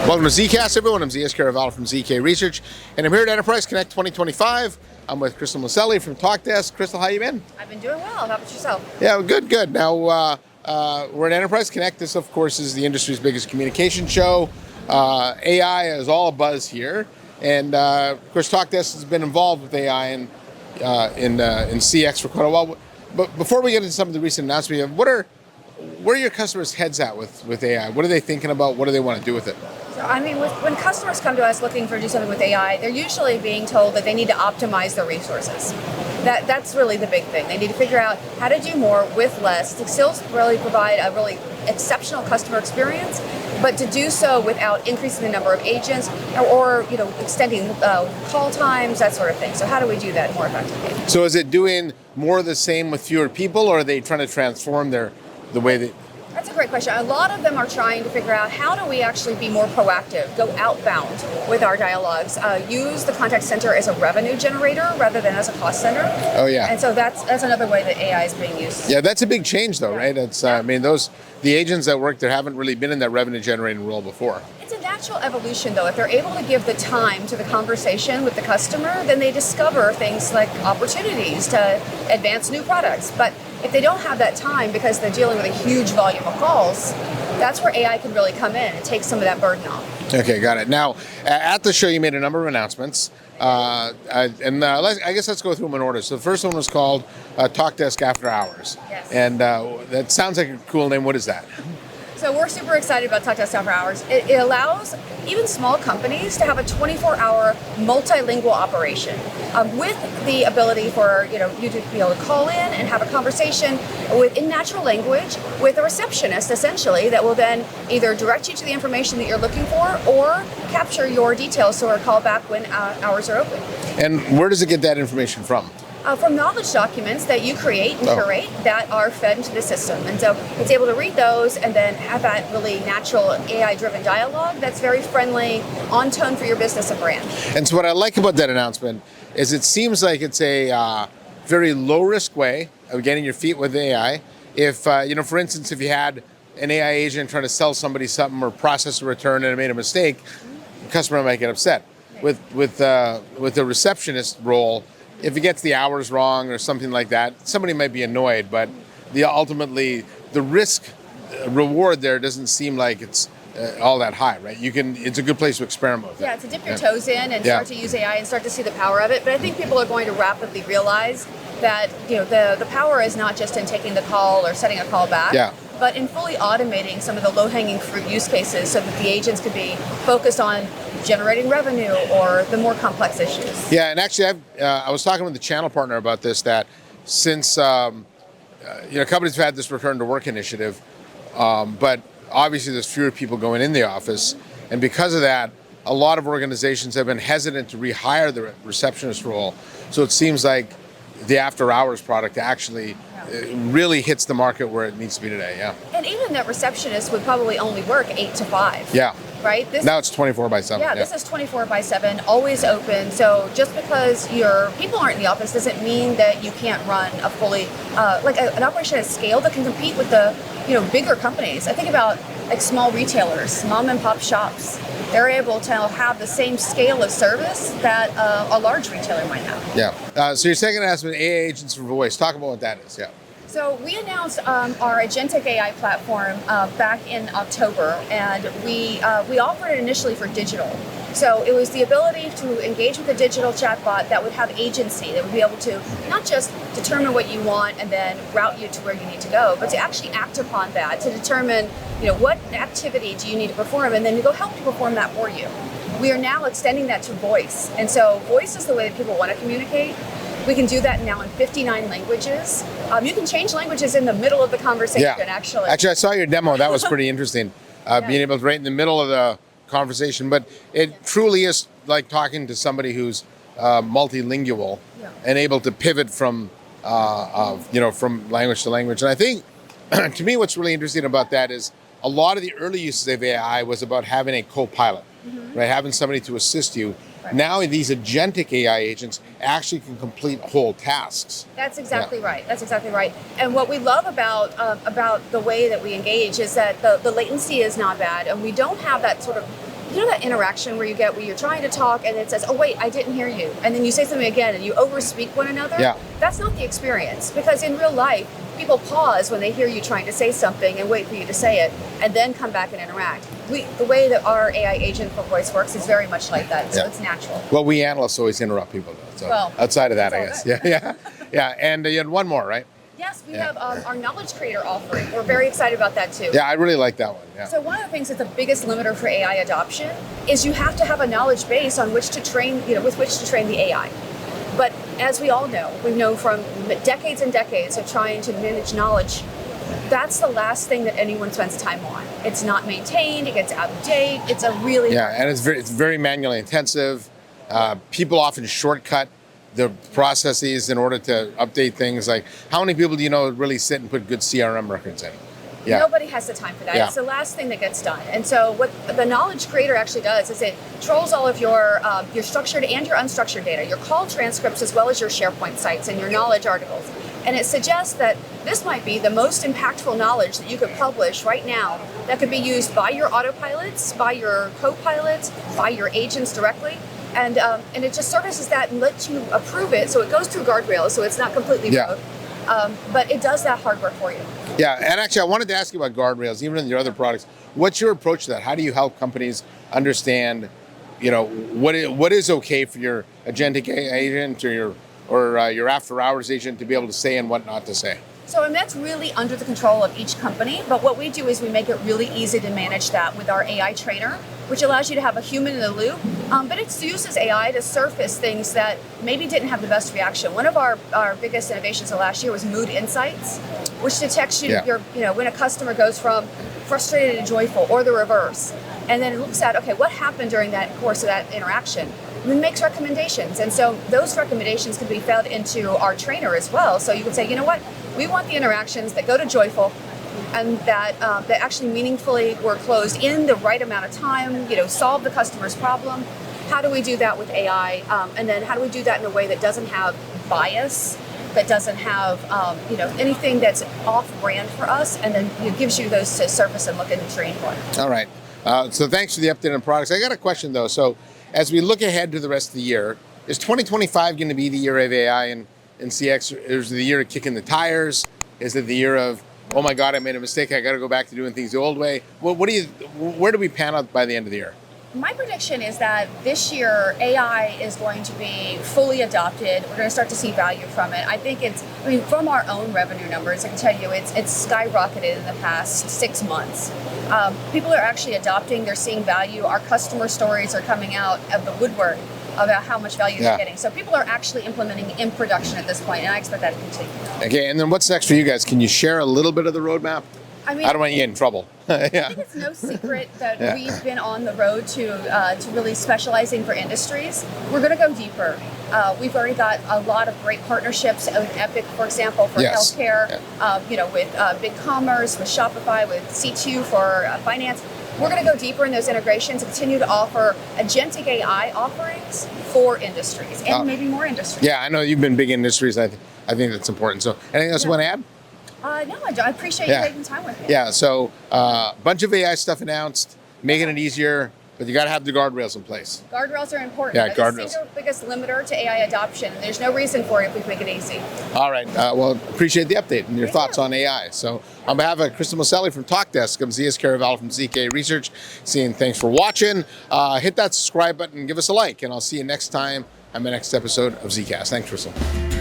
Welcome to ZKast, everyone. I'm ZS Caravallo from ZK Research, and I'm here at Enterprise Connect 2025. I'm with Crystal Miceli from Talkdesk. Crystal, how you been? I've been doing well. How about yourself? Yeah, good. Now, we're at Enterprise Connect. This, of course, is the industry's biggest communication show. AI is all a buzz here, and of course, Talkdesk has been involved with AI in CX for quite a while. But before we get into some of the recent announcements, where are your customers' heads at with AI? What are they thinking about? What do they want to do with it? So, when customers come to us looking for do something with AI, they're usually being told that they need to optimize their resources. That's really the big thing. They need to figure out how to do more with less to still really provide a really exceptional customer experience, but to do so without increasing the number of agents or extending call times, that sort of thing. So how do we do that more effectively? So is it doing more of the same with fewer people, or are they trying to transform the way that... That's a great question. A lot of them are trying to figure out how do we actually be more proactive, go outbound with our dialogues, use the contact center as a revenue generator rather than as a cost center. Oh yeah. And so that's another way that AI is being used. Yeah, that's a big change though, right? It's the agents that work there haven't really been in that revenue generating role before. It's a natural evolution though. If they're able to give the time to the conversation with the customer, then they discover things like opportunities to advance new products. But if they don't have that time because they're dealing with a huge volume of calls, that's where AI can really come in and take some of that burden off. Okay, got it. Now, at the show, you made a number of announcements, I guess let's go through them in order. So the first one was called Talkdesk After Hours. Yes. And that sounds like a cool name. What is that? So we're super excited about Talkdesk After Hours. It allows even small companies to have a 24-hour multilingual operation with the ability for you to be able to call in and have a conversation in natural language with a receptionist, essentially, that will then either direct you to the information that you're looking for or capture your details so we're called back when hours are open. And where does it get that information from? From knowledge documents that you create and curate that are fed into the system. And so it's able to read those and then have that really natural AI-driven dialogue that's very friendly, on tone for your business and brand. And so what I like about that announcement is it seems like it's a very low-risk way of getting your feet with AI. If, for instance, if you had an AI agent trying to sell somebody something or process a return and it made a mistake, the customer might get upset. With the receptionist role, if it gets the hours wrong or something like that, somebody might be annoyed, but ultimately the risk reward there doesn't seem like it's all that high, right? It's a good place to experiment with. Yeah, to dip your toes in and start to use AI and start to see the power of it. But I think people are going to rapidly realize that the power is not just in taking the call or setting a call back. But in fully automating some of the low-hanging fruit use cases so that the agents could be focused on generating revenue or the more complex issues. Yeah, and actually I was talking with the channel partner about this, that since companies have had this return to work initiative, but obviously there's fewer people going in the office, and because of that, a lot of organizations have been hesitant to rehire the receptionist role. So it seems like the after hours product actually really hits the market where it needs to be today. Yeah. And even that receptionist would probably only work 8 to 5. Yeah. Right? Now it's 24/7. Yeah, this is 24/7, always open. So just because your people aren't in the office doesn't mean that you can't run a fully an operation at scale that can compete with the bigger companies. I think about like small retailers, mom and pop shops. They're able to have the same scale of service that a large retailer might have. Yeah. So your second announcement, AI agents for voice. Talk about what that is. Yeah. So we announced our agentic AI platform back in October, and we offered it initially for digital. So it was the ability to engage with a digital chatbot that would have agency, that would be able to not just determine what you want and then route you to where you need to go, but to actually act upon that, to determine what activity do you need to perform, and then to go help you perform that for you. We are now extending that to voice, and so voice is the way that people want to communicate. We can do that now in 59 languages. You can change languages in the middle of the conversation, actually. Actually, I saw your demo. That was pretty interesting. Being able to right in the middle of the conversation. But it truly is like talking to somebody who's multilingual and able to pivot from language to language. And I think, to me, what's really interesting about that is a lot of the early uses of AI was about having a co-pilot, right? Having somebody to assist you. Right. Now these agentic AI agents actually can complete whole tasks. That's exactly right. That's exactly right. And what we love about the way that we engage is that the latency is not bad, and we don't have that sort of you know that interaction where you're trying to talk and it says, oh wait, I didn't hear you. And then you say something again and you overspeak one another? Yeah. That's not the experience, because in real life, people pause when they hear you trying to say something and wait for you to say it and then come back and interact. The way that our AI agent for voice works is very much like that, so it's natural. Well, we analysts always interrupt people though. So outside of that, I guess. Yeah. And you had one more, right? Yes, we have our knowledge creator offering. We're very excited about that too. Yeah, I really like that one. Yeah. So one of the things that's the biggest limiter for AI adoption is you have to have a knowledge base on which to train, with which to train the AI. But as we all know, we've known from decades and decades of trying to manage knowledge, that's the last thing that anyone spends time on. It's not maintained, it gets out of date, it's a really and it's very manually intensive. People often shortcut the processes in order to update things. Like, how many people do you know really sit and put good CRM records in? Yeah. Nobody has the time for that. It's the last thing that gets done. And so what the knowledge creator actually does is it trolls all of your structured and your unstructured data, your call transcripts, as well as your SharePoint sites and your knowledge articles. And it suggests that this might be the most impactful knowledge that you could publish right now that could be used by your autopilots, by your co-pilots, by your agents directly. And it just services that and lets you approve it, so it goes through guardrails, so it's not completely rogue. But it does that hard work for you. Yeah, and actually I wanted to ask you about guardrails, even in your other products. What's your approach to that? How do you help companies understand, what is okay for your agentic agent or your after hours agent to be able to say and what not to say? So that's really under the control of each company, but what we do is we make it really easy to manage that with our AI trainer, which allows you to have a human in the loop, but it uses AI to surface things that maybe didn't have the best reaction. One of our biggest innovations of last year was Mood Insights, which detects when a customer goes from frustrated to joyful or the reverse, and then it looks at, okay, what happened during that course of that interaction, and then makes recommendations. And so those recommendations can be fed into our trainer as well. So you can say, you know what, we want the interactions that go to joyful and that actually meaningfully were closed in the right amount of time, solve the customer's problem. How do we do that with AI? And then how do we do that in a way that doesn't have bias, that doesn't have anything that's off-brand for us, and then gives you those to surface and look and train for. All right. So thanks for the update on products. I got a question though. So as we look ahead to the rest of the year, is 2025 going to be the year of AI in CX? Is it the year of kicking the tires? Is it the year of, oh my God, I made a mistake, I got to go back to doing things the old way? Where do we pan out by the end of the year? My prediction is that this year AI is going to be fully adopted. We're going to start to see value from it. I think from our own revenue numbers, I can tell you it's skyrocketed in the past 6 months. People are actually adopting, they're seeing value. Our customer stories are coming out of the woodwork about how much value they're getting. So people are actually implementing in production at this point, and I expect that to continue. Okay, and then what's next for you guys? Can you share a little bit of the roadmap? I don't want you to get in trouble. I think it's no secret that we've been on the road to really specializing for industries. We're going to go deeper. We've already got a lot of great partnerships with Epic, for example, for healthcare, with BigCommerce, with Shopify, with C2 for finance. We're going to go deeper in those integrations and continue to offer agentic AI offerings for industries and maybe more industries. Yeah, I know you've been big in industries. I think that's important. So anything else you want to add? No, I appreciate you taking time with me. Yeah, so a bunch of AI stuff announced, making it easier, but you got to have the guardrails in place. Guardrails are important. Yeah, guardrails. That's the single biggest limiter to AI adoption. There's no reason for it if we make it easy. All right. Well, appreciate the update and your thoughts on AI. So on behalf of Crystal Miceli from Talkdesk, I'm Zias Caraval from ZK Research, saying thanks for watching. Hit that subscribe button, give us a like, and I'll see you next time on the next episode of ZKast. Thanks, Crystal.